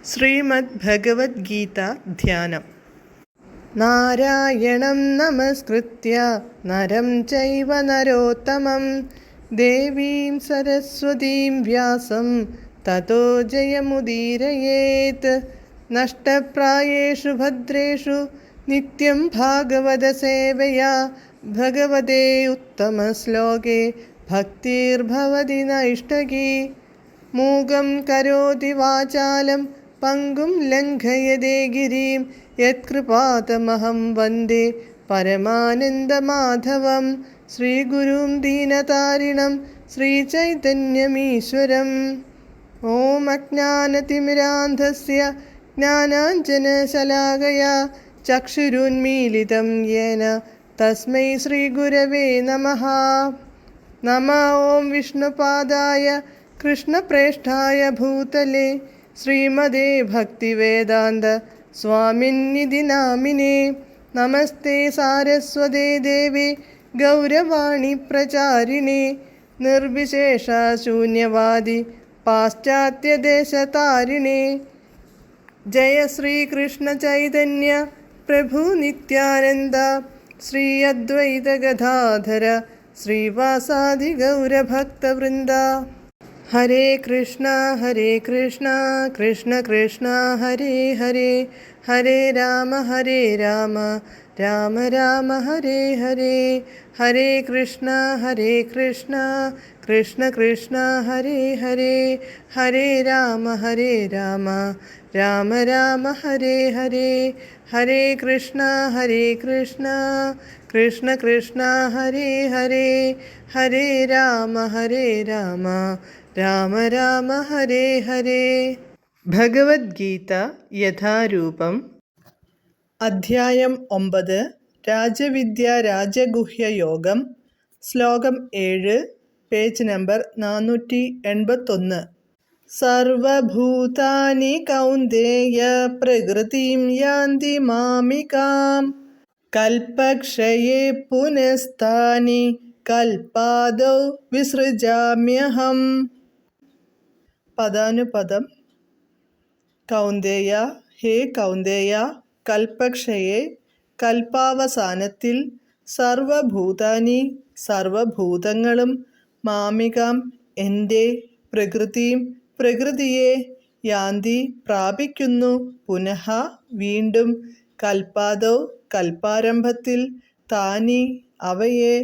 ശ്രീമദ് ഭഗവത്ഗീത ധ്യാനം. നാരായണം നമസ്കൃത്യ നരം ചൈവ നരോത്തമം ദേവീം സരസ്വതീം വ്യാസം തതോ ജയമുദീരയേത്. നഷ്ടപ്രായേഷു ഭദ്രേഷു നിത്യം ഭാഗവത സേവയാ ഭഗവതേ ഉത്തമശ്ലോകേ ഭക്തിർഭവതി നൈഷ്ടകീ. മൂകം കരോതി വാചാലം പങ്കും ലംഘയതേ ഗിരിം യത്കൃപാതമഹം വന്ദേ പരമാനന്ദമാധവം. ശ്രീഗുരും ദീനതാരിണം ശ്രീചൈതന്യമീശ്വരം. ഓം അജ്ഞാനതിമിരാന്ധസ്യ ജ്ഞാനാഞ്ജനശലാകയാ ചക്ഷുരുന്മീലിതം യേന തസ്മൈ ശ്രീഗുരവേ നമഃ. നമഃ ഓം വിഷ്ണുപാദായ കൃഷ്ണപ്രേഷ്ഠായ ഭൂതലേ ശ്രീമദേ ഭക്തിവേദാന്ത സ്വാമിന്നിധി നാമിനേ. നമസ്തേ സാരസ്വതേ ദേവേ ഗൗരവാണി പ്രചാരിണേ നിർവിശേഷ ശൂന്യവാദി പാശ്ചാത്യദേശതാരിണേ. ജയ ശ്രീകൃഷ്ണ ചൈതന്യ പ്രഭു നിത്യാനന്ദ ശ്രീ അദ്വൈത ഗദാധര ശ്രീവാസാദി ഗൗരഭക്തവൃന്ദ. ഹരേ കൃഷ്ണ കൃഷ്ണ കൃഷ്ണ ഹരേ ഹരേ, ഹരേ രാമ രാമ രാമ ഹരേ ഹരേ. ഹരേ കൃഷ്ണ കൃഷ്ണ കൃഷ്ണ ഹരേ ഹരേ, ഹരേ രാമ രാമ രാമ ഹരേ ഹരേ. ഹരേ കൃഷ്ണ കൃഷ്ണ കൃഷ്ണ ഹരേ ഹരേ, ഹരേ രാമ രാമ രാമ ഹരേ ഹരേ. ഭഗവത്ഗീത യഥാരൂപം. അധ്യായം 9. രാജവിദ്യ രാജഗുഹ്യ യോഗം. ശ്ലോകം 7, പേജ് നമ്പർ 481. സർവഭൂതാനി കൗന്ദേയ പ്രകൃതിം യാന്തി മാമികാം കൽപക്ഷയേ പുനസ്താനി കൽപാദൗ വിസൃജാമ്യഹം. പദാനുപദം. കൗന്ദേയ, ഹേ കൗന്ദേയ, കൽപക്ഷയെ കൽപ്പാവസാനത്തിൽ, സർവഭൂതാനി സർവഭൂതങ്ങളും, മാമികാം എൻ്റെ, പ്രകൃതിയും പ്രകൃതിയെ, യാന്തി പ്രാപിക്കുന്നു, പുനഃ വീണ്ടും, കൽപാദൗ കൽപ്പാരംഭത്തിൽ, താനി അവയെ,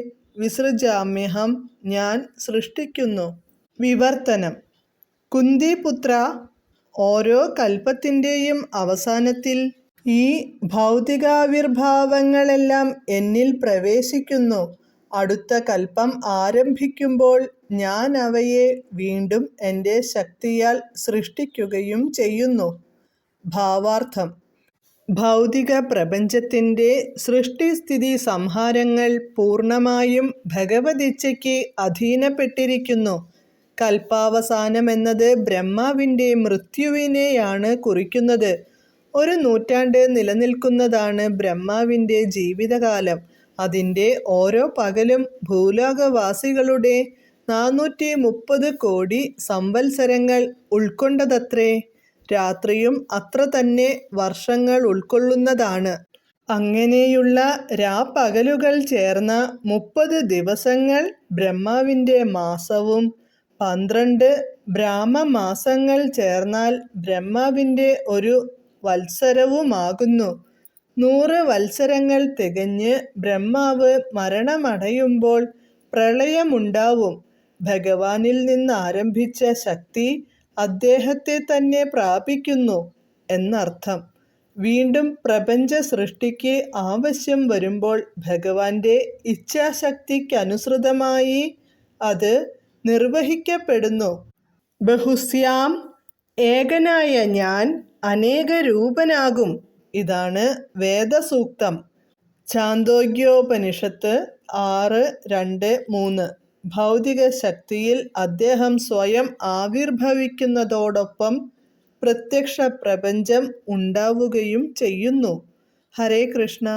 വിസൃജാമ്യഹം ഞാൻ സൃഷ്ടിക്കുന്നു. വിവർത്തനം. കുന്തിപുത്ര, ഓരോ കൽപ്പത്തിൻ്റെയും അവസാനത്തിൽ ഈ ഭൗതികാവിർഭാവങ്ങളെല്ലാം എന്നിൽ പ്രവേശിക്കുന്നു. അടുത്ത കൽപ്പം ആരംഭിക്കുമ്പോൾ ഞാൻ അവയെ വീണ്ടും എൻ്റെ ശക്തിയാൽ സൃഷ്ടിക്കുകയും ചെയ്യുന്നു. ഭാവാർത്ഥം. ഭൗതിക പ്രപഞ്ചത്തിൻ്റെ സൃഷ്ടിസ്ഥിതി സംഹാരങ്ങൾ പൂർണ്ണമായും ഭഗവദിച്ഛയ്ക്ക് അധീനപ്പെട്ടിരിക്കുന്നു. കൽപ്പാവസാനമെന്നത് ബ്രഹ്മാവിൻ്റെ മൃത്യുവിനെയാണ് കുറിക്കുന്നത്. 1 നൂറ്റാണ്ട് നിലനിൽക്കുന്നതാണ് ബ്രഹ്മാവിൻ്റെ ജീവിതകാലം. അതിൻ്റെ ഓരോ പകലും ഭൂലോകവാസികളുടെ 430 കോടി സംവത്സരങ്ങൾ ഉൾക്കൊണ്ടതത്രേ. രാത്രിയും അത്ര തന്നെ വർഷങ്ങൾ ഉൾക്കൊള്ളുന്നതാണ്. അങ്ങനെയുള്ള രാപ്പകലുകൾ ചേർന്ന 30 ദിവസങ്ങൾ ബ്രഹ്മാവിൻ്റെ മാസവും 12 ബ്രാഹ്മമാസങ്ങൾ ചേർന്നാൽ ബ്രഹ്മാവിൻ്റെ ഒരു വത്സരവുമാകുന്നു. 100 വത്സരങ്ങൾ തികഞ്ഞ് ബ്രഹ്മാവ് മരണമടയുമ്പോൾ പ്രളയമുണ്ടാവും. ഭഗവാനിൽ നിന്നാരംഭിച്ച ശക്തി അദ്ദേഹത്തെ തന്നെ പ്രാപിക്കുന്നു എന്നർത്ഥം. വീണ്ടും പ്രപഞ്ച സൃഷ്ടിക്ക് ആവശ്യം വരുമ്പോൾ ഭഗവാന്റെ ഇച്ഛാശക്തിക്കനുസൃതമായി അത് നിർവഹിക്കപ്പെടുന്നു. ബഹുസ്യാം, ഏകനായ ഞാൻ അനേകരൂപനാകും. ഇതാണ് വേദസൂക്തം. ഛാന്തോഗ്യോപനിഷത്ത് 6:2-3. ഭൗതിക ശക്തിയിൽ അദ്ദേഹം സ്വയം ആവിർഭവിക്കുന്നതോടൊപ്പം പ്രത്യക്ഷ പ്രപഞ്ചം ഉണ്ടാവുകയും ചെയ്യുന്നു. ഹരേ കൃഷ്ണ.